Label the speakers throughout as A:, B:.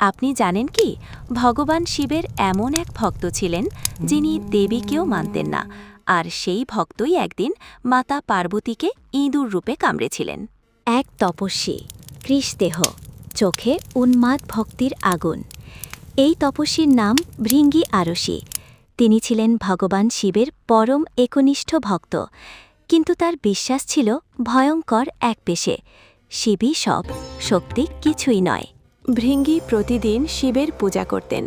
A: আপনি জানেন কি, ভগবান শিবের এমন এক ভক্ত ছিলেন যিনি দেবীকেও মানতেন না, আর সেই ভক্তই একদিন মাতা পার্বতীকে ইঁদুর রূপে কামড়েছিলেন। এক তপস্বী, কৃষ্ণদেহ, চোখে উন্মাদ ভক্তির আগুন। এই তপস্বীর নাম ভৃঙ্গি আরশি। তিনি ছিলেন ভগবান শিবের পরম একনিষ্ঠ ভক্ত, কিন্তু তার বিশ্বাস ছিল ভয়ঙ্কর এক পেশে, শিবই সব, শক্তি কিছুই নয়। ভৃঙ্গি প্রতিদিন শিবের পূজা করতেন,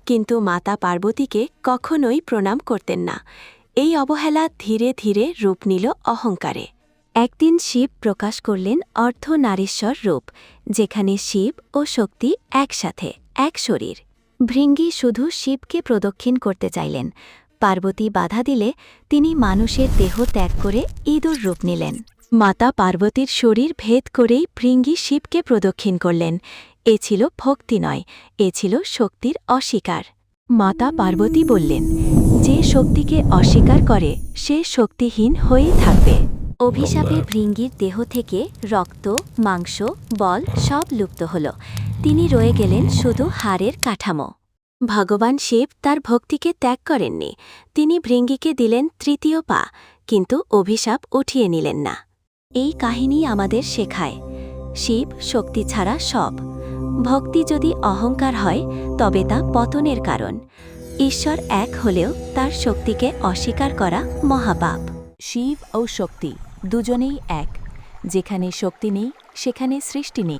A: কিন্তু মাতা পার্বতীকে কখনোই প্রণাম করতেন না। এই অবহেলা ধীরে ধীরে রূপ নিল অহংকারে। একদিন শিব প্রকাশ করলেন অর্ধনারীশ্বর রূপ, যেখানে শিব ও শক্তি একসাথে, এক শরীর। ভৃঙ্গি শুধু শিবকে প্রদক্ষিণ করতে চাইলেন। পার্বতী বাধা দিলে তিনি মানুষের দেহ ত্যাগ করে ইঁদুর রূপ নিলেন। মাতা পার্বতীর শরীর ভেদ করেই ভৃঙ্গি শিবকে প্রদক্ষিণ করলেন। এ ছিল ভক্তি নয়, এ ছিল শক্তির অস্বীকার। মাতা পার্বতী বললেন, যে শক্তিকে অস্বীকার করে সে শক্তিহীন হয়েই থাকবে। অভিশাপে ভৃঙ্গির দেহ থেকে রক্ত, মাংস, বল সব লুপ্ত হল। তিনি রয়ে গেলেন শুধু হাড়ের কাঠামো। ভগবান শিব তার ভক্তিকে ত্যাগ করেননি। তিনি ভৃঙ্গিকে দিলেন তৃতীয় পা, কিন্তু অভিশাপ উঠিয়ে নিলেন না। এই কাহিনী আমাদের শেখায়, শিব শক্তি ছাড়া সব। ভক্তি যদি অহংকার হয় তবে তা পতনের কারণ। ঈশ্বর এক হলেও তার শক্তিকে অস্বীকার করা মহাপাপ। শিব ও শক্তি দুজনেই এক। যেখানে শক্তি নেই সেখানে সৃষ্টি নেই।